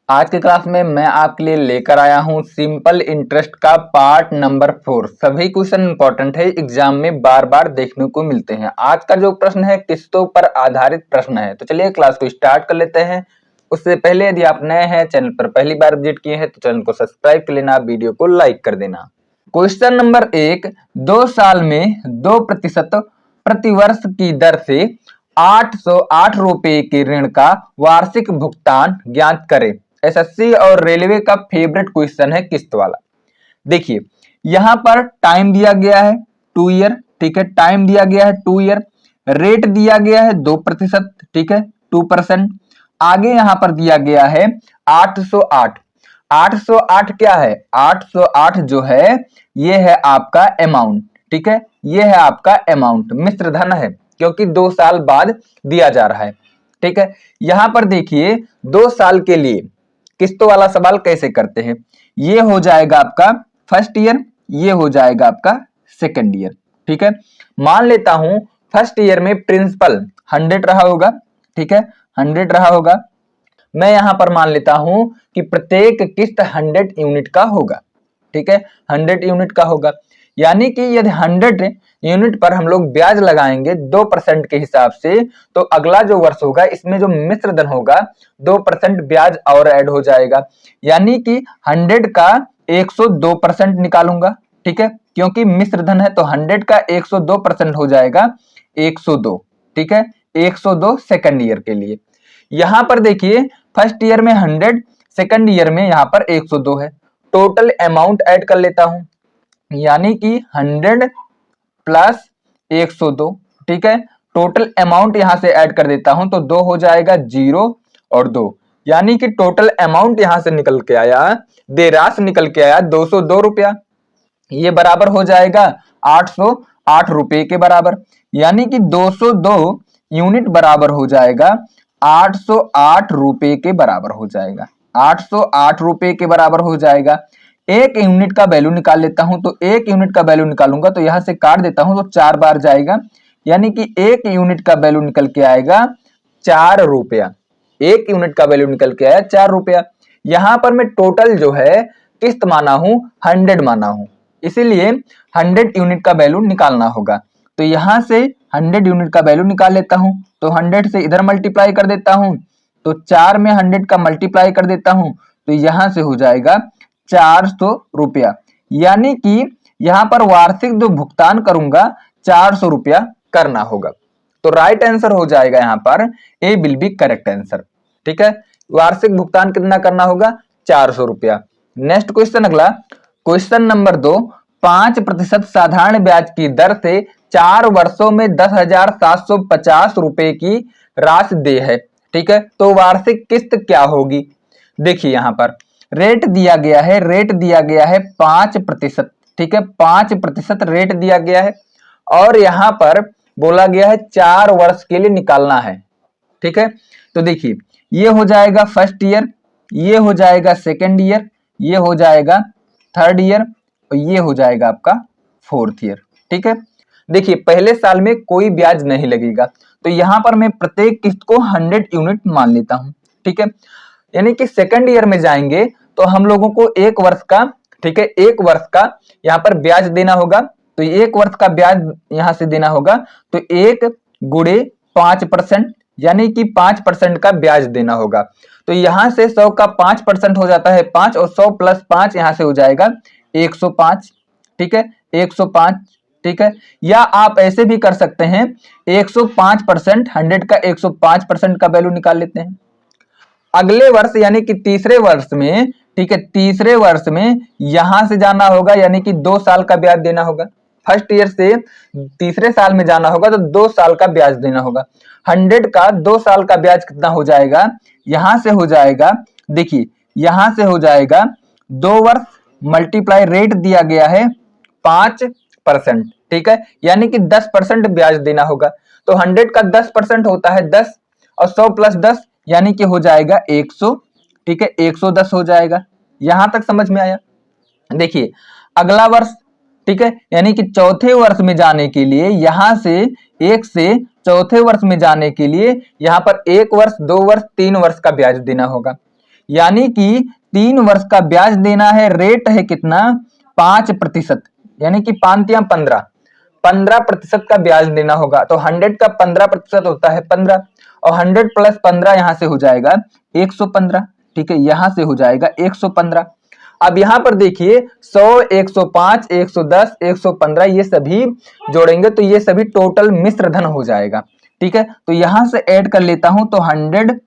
आज की क्लास में मैं आपके लिए लेकर आया हूं सिंपल इंटरेस्ट का पार्ट नंबर 4। सभी क्वेश्चन इंपॉर्टेंट है, एग्जाम में बार बार देखने को मिलते हैं। आज का जो प्रश्न है किस्तों पर आधारित प्रश्न है। तो चलिए क्लास को स्टार्ट कर लेते हैं। उससे पहले यदि आप नए हैं, चैनल पर पहली बार विजिट किए हैं तो चैनल को सब्सक्राइब कर लेना, वीडियो को लाइक कर देना। क्वेश्चन नंबर 1, 2 साल में 2% प्रतिवर्ष की दर से 808 रुपए के ऋण का वार्षिक भुगतान ज्ञात करें। एसएससी और रेलवे का फेवरेट क्वेश्चन है किस्त वाला। देखिए यहां पर टाइम दिया गया है 2 ईयर, ठीक है, टाइम दिया गया है 2 ईयर, रेट दिया गया है 2%, ठीक है, 2%। आगे यहां पर दिया गया है 808। 808 क्या है? 808 जो है ये है आपका अमाउंट, ठीक है, ये है आपका अमाउंट, मिश्र धन है क्योंकि 2 साल बाद दिया जा रहा है, ठीक है। यहां पर देखिए 2 साल के लिए किस्तों वाला सवाल कैसे करते हैं। ये हो जाएगा आपका फर्स्ट ईयर, ये हो जाएगा आपका सेकंड ईयर, ठीक है। मान लेता हूं फर्स्ट ईयर में प्रिंसिपल 100 रहा होगा, ठीक है, 100 रहा होगा। मैं यहां पर मान लेता हूं कि प्रत्येक किस्त 100 यूनिट का होगा, ठीक है, 100 यूनिट का होगा। यानी कि यदि 100 यूनिट पर हम लोग ब्याज लगाएंगे 2% के हिसाब से, तो अगला जो वर्ष होगा इसमें जो मिश्र धन होगा 2% ब्याज और ऐड हो जाएगा। यानी कि 100 का 102% निकालूंगा, ठीक है, क्योंकि मिश्र धन है तो 100 का 102% हो जाएगा 102, ठीक है, 102 सेकंड ईयर के लिए। यहां पर देखिए फर्स्ट ईयर में 100, सेकंड ईयर में यहां पर 102 है। टोटल अमाउंट ऐड कर लेता हूं, यानी कि 100 प्लस 102, ठीक है, टोटल अमाउंट यहां से ऐड कर देता हूं तो 2 हो जाएगा 0 और 2, यानी कि टोटल अमाउंट यहां से निकल के आया, देराश निकल के आया 202 रुपया। ये बराबर हो जाएगा 808 रुपए के बराबर, यानी कि 202 यूनिट बराबर हो जाएगा 808 रुपए के बराबर हो जाएगा, 808 रुपए के बराबर हो जाएगा। एक यूनिट का वैल्यू निकाल लेता हूं, तो एक यूनिट का वैल्यू निकालूंगा तो यहां से काट देता हूं तो 4 बार जाएगा, यानी कि एक यूनिट का वैल्यू निकल के आएगा 4 रुपया। एक यूनिट का वैल्यू निकल के आया 4 रुपया। यहां पर मैं टोटल जो है किस्त माना हूं 100 माना हूं, इसीलिए 100 यूनिट का वैल्यू निकालना होगा। तो यहां से 100 यूनिट का वैल्यू निकाल लेता हूं, तो 100 से इधर मल्टीप्लाई कर देता हूं, तो 4 में 100 का मल्टीप्लाई कर देता हूं, तो यहां से हो जाएगा 400 रुपया। यानी कि यहां पर वार्षिक जो भुगतान करूंगा 400 रुपया करना होगा। तो राइट आंसर हो जाएगा यहां पर ए विल बी करेक्ट आंसर, ठीक है। वार्षिक भुगतान कितना करना होगा? 400 रुपया। नेक्स्ट क्वेश्चन, अगला क्वेश्चन नंबर 2, 5% साधारण ब्याज की दर से 4 वर्षों में 10,750 रुपए की राशि दे है, ठीक है, तो वार्षिक किस्त क्या होगी? देखिए यहां पर रेट दिया गया है, रेट दिया गया है 5%, ठीक है, 5% रेट दिया गया है और यहां पर बोला गया है 4 वर्ष के लिए निकालना है, ठीक है। तो देखिए ये हो जाएगा फर्स्ट ईयर, ये हो जाएगा सेकेंड ईयर, ये हो जाएगा थर्ड ईयर और ये हो जाएगा आपका फोर्थ ईयर, ठीक है। देखिए पहले साल में कोई ब्याज नहीं लगेगा, तो यहां पर मैं प्रत्येक किस्त को 100 यूनिट मान लेता हूं, ठीक है। यानी कि सेकंड ईयर में जाएंगे तो हम लोगों को 1 वर्ष का, ठीक है, 1 वर्ष का यहां पर ब्याज देना होगा, तो 1 वर्ष का ब्याज यहां से देना होगा, तो 1 गुणे 5%, यानी कि 5% का ब्याज देना होगा। तो यहां से 100 का 5% हो जाता है 5 और 100 प्लस 5 यहां से हो जाएगा 105, ठीक है, 105, ठीक है। या आप ऐसे भी कर सकते हैं 105%, 100 का 105% का वैल्यू निकाल लेते हैं। अगले वर्ष यानी कि तीसरे वर्ष में, ठीक है, तीसरे वर्ष में यहां से जाना होगा, यानी कि 2 साल का ब्याज देना होगा। फर्स्ट ईयर से तीसरे साल में जाना होगा तो 2 साल का ब्याज देना होगा। 100 का 2 साल का ब्याज कितना हो जाएगा? यहां से हो जाएगा, देखिए यहां से हो जाएगा 2 वर्ष मल्टीप्लाई रेट दिया गया है 5%, ठीक है, यानी कि 10% ब्याज देना होगा। तो 100 का 10% होता है 10 और 100 प्लस 10 यानी कि हो जाएगा 100, ठीक है, 110 हो जाएगा। यहां तक समझ में आया? देखिए अगला वर्ष, ठीक है, यानी कि चौथे वर्ष में जाने के लिए यहां से 1 से चौथे वर्ष में जाने के लिए यहां पर 1 वर्ष, 2 वर्ष, 3 वर्ष का ब्याज देना होगा। यानी कि 3 वर्ष का ब्याज देना है। रेट है कितना? 5%, यानी कि 5 या 15% का ब्याज देना होगा। तो 100 का 15% होता है 15, और 100 प्लस 15 यहां से हो जाएगा 115। ठीक है, यहां से हो जाएगा 115। अब यहां पर देखिए 100, 105, 110, 115 ये सभी जोड़ेंगे तो ये सभी टोटल मिश्र धन हो जाएगा। ठीक है, तो यहां से ऐड कर लेता हूं तो 100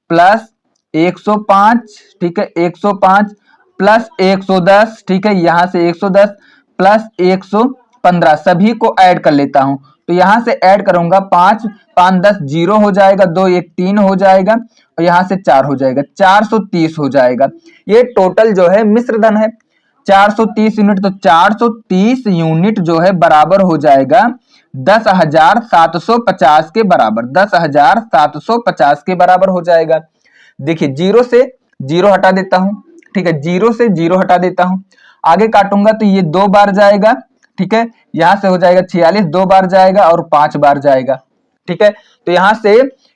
प्लस 105, ठीक है, 105 प्लस 110, ठीक है, यहां से 110 प्लस 115 सभी को ऐड कर लेता हूं। तो यहां से ऐड करूंगा 5, 5 10 0 हो जाएगा, 2 1 3 हो जाएगा, और यहां से 4 हो जाएगा, 430 हो जाएगा। ये टोटल जो है मिश्र धन है 430 यूनिट। तो 430 यूनिट जो है बराबर हो जाएगा 10,750 के बराबर, 10,750 के बराबर हो जाएगा। देखिए जीरो से जीरो हटा देता हूं, ठीक है, जीरो से जीरो हटा देता हूं, आगे काटूंगा तो ये 2 बार जाएगा। ठीक है, यहां से हो जाएगा 46, 2 बार जाएगा और 5 बार जाएगा। ठीक है, तो यहां से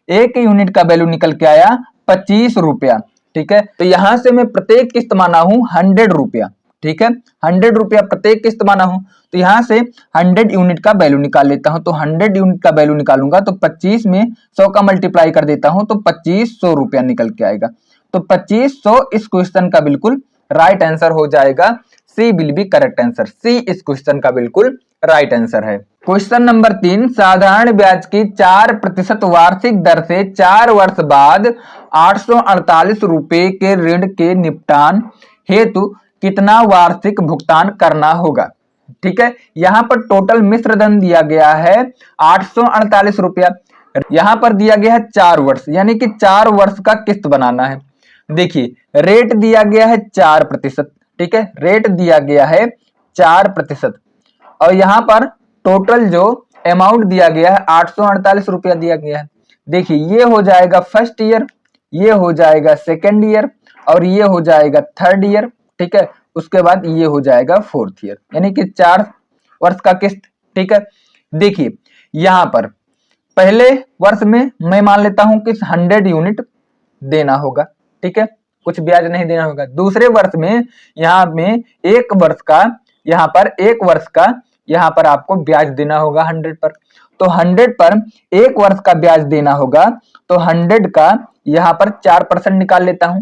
एक यूनिट का वैल्यू निकल के आया 25 रुपया। ठीक है, तो यहां से मैं प्रत्येक किस्त माना हूं 100 रुपया। ठीक है, 100 रुपया प्रत्येक किस्त माना हूं, तो यहां से 100 यूनिट का वैल्यू निकाल लेता हूं। तो 100 यूनिट का वैल्यू निकालूंगा तो 25 में 100 का मल्टीप्लाई कर देता हूं तो 2500 रुपया निकल के आएगा। तो 2500 इस क्वेश्चन का बिल्कुल राइट आंसर हो जाएगा। सी विल बी करेक्ट आंसर। सी इस क्वेश्चन का बिल्कुल राइट आंसर है। क्वेश्चन नंबर 3, साधारण ब्याज की 4% वार्षिक दर से 4 वर्ष बाद 848 रुपए के ऋण के निपटान हेतु कितना वार्षिक भुगतान करना होगा। ठीक है, यहां पर टोटल मिश्र धन दिया गया है 848 रुपया। यहां पर दिया गया है 4 वर्ष, यानी कि 4 वर्ष का किस्त बनाना है। देखिए रेट दिया गया है 4%। ठीक है, रेट दिया गया है 4%, और यहां पर टोटल जो अमाउंट दिया गया है 848 रुपया दिया गया है। देखिए ये हो जाएगा फर्स्ट ईयर, ये हो जाएगा सेकेंड ईयर, और ये हो जाएगा थर्ड ईयर। ठीक है, उसके बाद ये हो जाएगा फोर्थ ईयर, यानी कि 4 वर्ष का किस्त। ठीक है, देखिए यहां पर पहले वर्ष में मैं मान लेता हूं कि 100 यूनिट देना होगा। ठीक है, कुछ ब्याज नहीं देना होगा। दूसरे वर्ष में यहाँ में एक वर्ष का, यहाँ पर एक वर्ष का यहाँ पर आपको ब्याज देना होगा 100 पर। तो 100 पर एक वर्ष का ब्याज देना होगा, तो 100 का यहाँ पर 4% निकाल लेता हूं।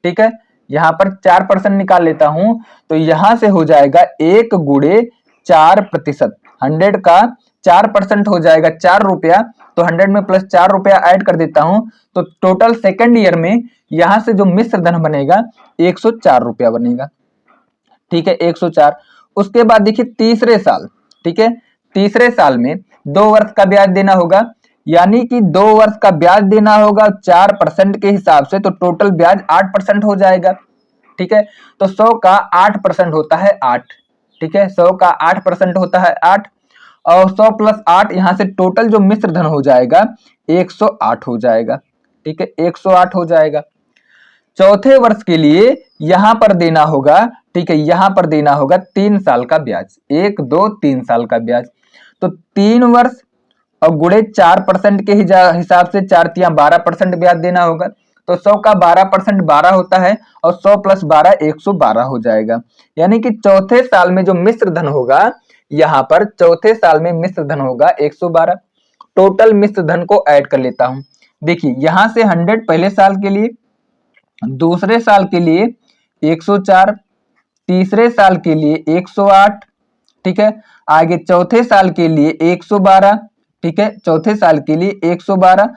ठीक है, यहाँ पर 4% निकाल लेता हूं, तो यहां से हो जाएगा 1 गुणे 4%। 100 का 4% हो जाएगा 4 रुपया, तो 100 में प्लस 4 रुपया ऐड कर देता हूं, तो टोटल सेकंड ईयर में यहां से जो मिश्र धन बनेगा 104 रुपया बनेगा। ठीक है, 104। उसके बाद देखिए तीसरे साल, ठीक है, तीसरे साल में 2 वर्ष का ब्याज देना होगा, यानी कि 2 वर्ष का ब्याज देना होगा 4% के हिसाब से, तो टोटल ब्याज 8% हो जाएगा। ठीक है, तो 100 का 8% होता है 8। ठीक है, 100 का 8% होता है 8, और 100 प्लस 8 यहां से टोटल जो मिश्र धन हो जाएगा 108 हो जाएगा। ठीक है, 108 हो जाएगा। चौथे वर्ष के लिए यहां पर देना होगा, ठीक है, यहां पर देना होगा 3 साल का ब्याज, 1 2 3 साल का ब्याज। तो 3 वर्ष और गुणे 4% के हिसाब से 4 तिया 12% ब्याज देना होगा। तो 100 का 12% 12 होता है, और 100 प्लस 12 112 हो जाएगा। यानी कि चौथे साल में जो मिश्र धन होगा, यहाँ पर चौथे साल में मिश्र धन होगा 112। टोटल मिश्र धन को ऐड कर लेता हूं। देखिए यहां से 100 पहले साल के लिए, दूसरे साल के लिए 104, तीसरे साल के लिए 108, ठीक है, आगे चौथे साल के लिए 112, ठीक है, चौथे साल के लिए 112।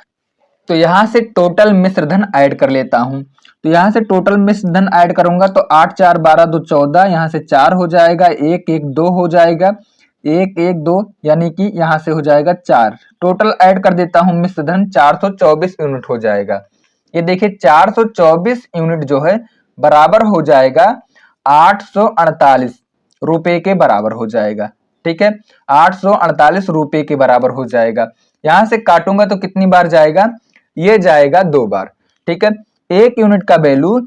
तो यहां से टोटल मिश्र धन ऐड कर लेता हूं। तो यहां से टोटल मिश्र धन ऐड करूंगा तो 8 4 12 2 14, यहां से 4 हो जाएगा, 1 1 2 हो जाएगा, 1 1 2, यानी कि यहां से हो जाएगा 4। टोटल ऐड कर देता हूं मिश्र धन 424 यूनिट हो जाएगा। ये देखिए 424 यूनिट जो है बराबर हो जाएगा 848 रुपए के बराबर हो जाएगा। ठीक है, 848 रुपए के बराबर हो जाएगा। यहां से काटूंगा तो कितनी बार जाएगा, ये जाएगा 2 बार। ठीक है, 1 यूनिट का वैल्यू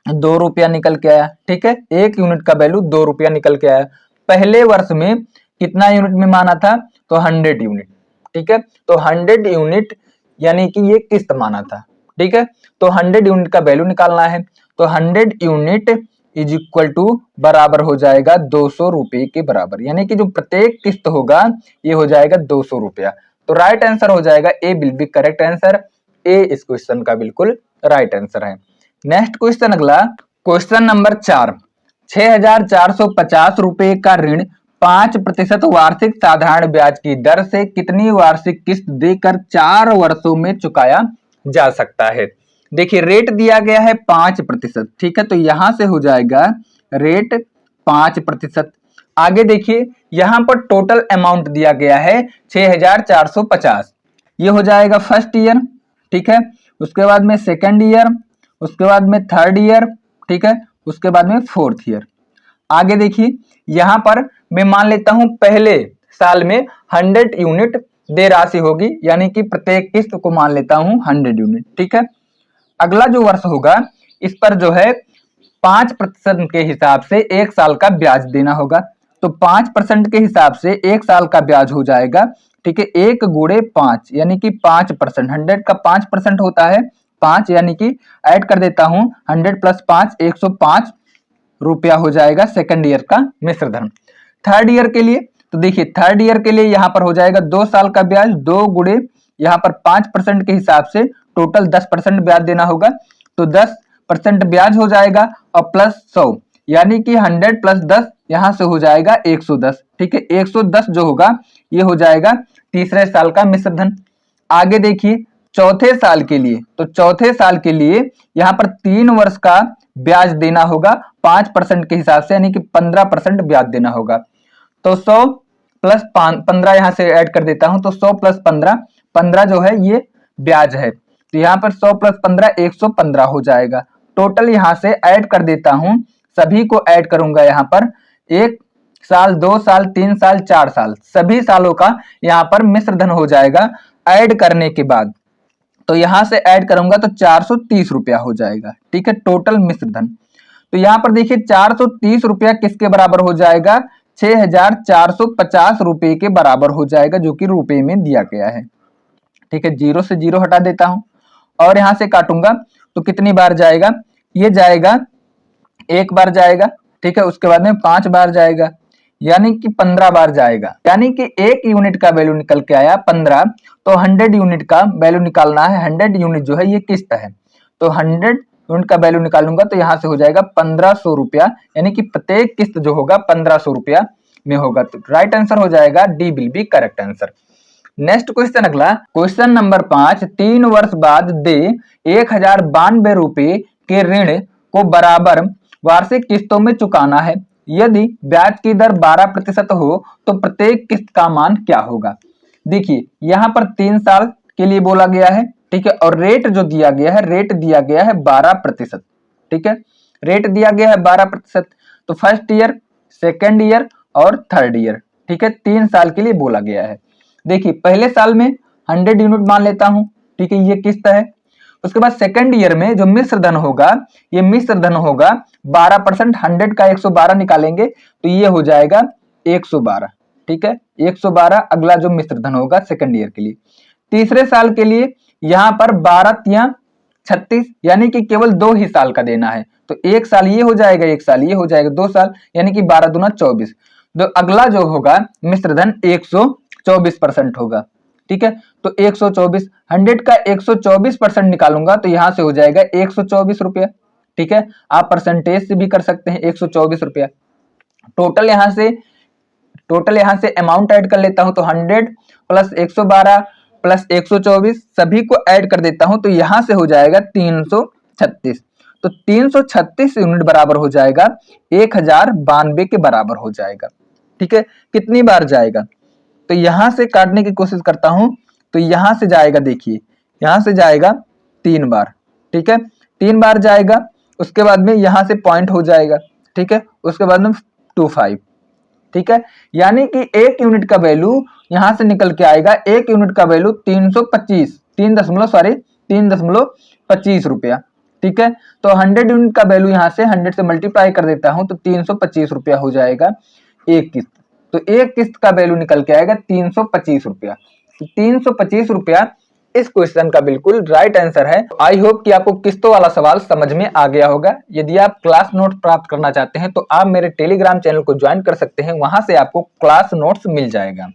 2 रुपया निकल के आया। ठीक है, 1 यूनिट का वैल्यू 2 रुपया निकल के आया। पहले वर्ष में कितना यूनिट में माना था, तो 100 यूनिट। ठीक है, तो 100 यूनिट यानी कि ये किस्त माना था। ठीक है। तो 100 यूनिट का वैल्यू निकालना है, तो 100 यूनिट इज इक्वल टू बराबर हो जाएगा 200 रुपए के बराबर, यानी कि जो प्रत्येक किस्त होगा ये हो जाएगा 200 रुपया। तो राइट आंसर हो जाएगा ए विल बी करेक्ट आंसर, ए इस क्वेश्चन का बिल्कुल राइट आंसर है। नेक्स्ट क्वेश्चन अगला, क्वेश्चन नंबर 4, 6,450 रुपए का ऋण 5% वार्षिक साधारण ब्याज की दर से कितनी वार्षिक किस्त देकर 4 वर्षों में चुकाया जा सकता है। देखिए रेट दिया गया है 5%, ठीक है, तो यहां से हो जाएगा रेट 5%। आगे देखिए यहां पर टोटल अमाउंट दिया गया है 6,450, ये हो जाएगा फर्स्ट ईयर, ठीक है, उसके बाद में सेकेंड ईयर, उसके बाद में थर्ड ईयर, ठीक है, उसके बाद में फोर्थ ईयर। आगे देखिए यहां पर मैं मान लेता हूं पहले साल में 100 यूनिट देय राशि होगी, यानी कि प्रत्येक किस्त को मान लेता हूं 100 यूनिट, ठीक है। अगला जो वर्ष होगा इस पर जो है 5% के हिसाब से एक साल का ब्याज देना होगा, तो 5% के हिसाब से एक साल का ब्याज हो जाएगा, ठीक है, 1 गुणे 5 यानी कि 5%, 100 का 5% होता है 5, यानी कि ऐड कर देता हूं 100 प्लस 5 105 रुपया हो जाएगा सेकंड ईयर का मिश्र धन। थर्ड ईयर के लिए तो देखिए थर्ड ईयर के लिए यहां पर हो जाएगा 2 साल का ब्याज, 2 गुणे यहां पर 5% के हिसाब से टोटल 10% ब्याज देना होगा, तो 10% ब्याज हो जाएगा और प्लस 100, यानी कि 100 प्लस 10 यहां से हो जाएगा 110, ठीक है, 110 जो होगा ये हो जाएगा तीसरे साल का मिश्र धन। आगे देखिए चौथे साल के लिए, तो चौथे साल के लिए यहां पर 3 वर्ष का ब्याज देना होगा 5% के हिसाब से, यानी कि 15% ब्याज देना होगा, तो 100 प्लस 15 यहां से ऐड कर देता हूं, तो 100 प्लस 15 जो है ये ब्याज है, तो यहां पर 100 प्लस 15 115 हो जाएगा। टोटल यहां से ऐड कर देता हूं, सभी को ऐड करूंगा यहां पर 1 साल 2 साल 3 साल 4 साल, सभी सालों का यहां पर मिश्र धन हो जाएगा ऐड करने के बाद, तो यहां से ऐड करूंगा तो 430 रुपया हो जाएगा, ठीक है, टोटल मिश्र धन। तो यहां पर देखिए 430 रुपया किसके बराबर हो जाएगा, 6,450 रुपए के बराबर हो जाएगा, जो कि रुपए में दिया गया है, ठीक है। 0 से 0 हटा देता हूं और यहां से काटूंगा तो कितनी बार जाएगा, ये जाएगा 1 बार जाएगा, ठीक है, उसके बाद में 5 बार जाएगा, यानी कि 15 बार जाएगा, यानी कि 1 यूनिट का वैल्यू निकल के आया 15, तो 100 यूनिट का वैल्यू निकालना है, 100 यूनिट जो है ये किस्त है, तो 100 यूनिट का वैल्यू निकालूंगा तो यहां से हो जाएगा 1500 रुपया, यानी कि प्रत्येक किस्त जो होगा 1500 रुपया में होगा, तो राइट आंसर हो जाएगा D will be correct answer. Next question अगला, क्वेश्चन नंबर 5, 3 वर्ष बाद दे 1092 रुपए के ऋण को बराबर वार्षिक किस्तों में चुकाना है, यदि ब्याज की दर 12% हो तो प्रत्येक किस्त का मान क्या होगा। देखिए यहां पर 3 साल के लिए बोला गया है, ठीक है, और रेट जो दिया गया है, रेट दिया गया है 12%, ठीक है, रेट दिया गया है 12%, तो फर्स्ट ईयर सेकेंड ईयर और थर्ड ईयर, ठीक है, 3 साल के लिए बोला गया है। देखिए पहले साल में 100 यूनिट मान लेता हूं, ठीक है, ये किस्त है, उसके बाद सेकेंड ईयर में जो मिश्र धन होगा, ये मिश्र धन होगा 12%, 100 का 112 निकालेंगे तो ये हो जाएगा 112, ठीक है, 112 अगला जो मिश्र धन होगा सेकेंड ईयर के लिए। तीसरे साल के लिए यहां पर 12 या 36, यानी कि केवल 2 ही साल का देना है, तो 1 साल ये हो जाएगा, 1 साल ये हो जाएगा, 2 साल, यानी कि 12 दूना 24, तो अगला जो होगा मिश्र धन 124% होगा, ठीक है, तो 124, 100 का 124% निकालूंगा तो यहां से हो जाएगा 124 रुपया, ठीक है, आप परसेंटेज से भी कर सकते हैं 124 रुपया। टोटल यहां से अमाउंट ऐड कर लेता हूं, तो 100 प्लस 112 प्लस 124 सभी को ऐड कर देता हूं, तो यहां से हो जाएगा 336, तो 336 यूनिट बराबर हो जाएगा 1092 के बराबर हो जाएगा, ठीक है। कितनी बार जाएगा, तो यहां से काटने की कोशिश करता हूं, तो यहां से जाएगा, देखिए यहां से जाएगा 3 बार, ठीक है, 3 बार जाएगा, उसके बाद में यहां से पॉइंट हो जाएगा, ठीक है, उसके बाद में 25, ठीक है, यानी कि 1 यूनिट का वैल्यू यहां से निकल के आएगा, 1 यूनिट का वैल्यू 3.25 रुपया, ठीक है, तो 100 यूनिट का वैल्यू यहां से 100 से मल्टीप्लाई कर देता हूं, तो 325 रुपया हो जाएगा एक किस्त, तो एक किस्त का वैल्यू निकल के आएगा 325 रुपया, तो 325 रुपया इस क्वेश्चन का बिल्कुल राइट आंसर है। आई होप कि आपको किस्तों वाला सवाल समझ में आ गया होगा। यदि आप क्लास नोट प्राप्त करना चाहते हैं तो आप मेरे टेलीग्राम चैनल को ज्वाइन कर सकते हैं, वहां से आपको क्लास नोट्स मिल जाएगा।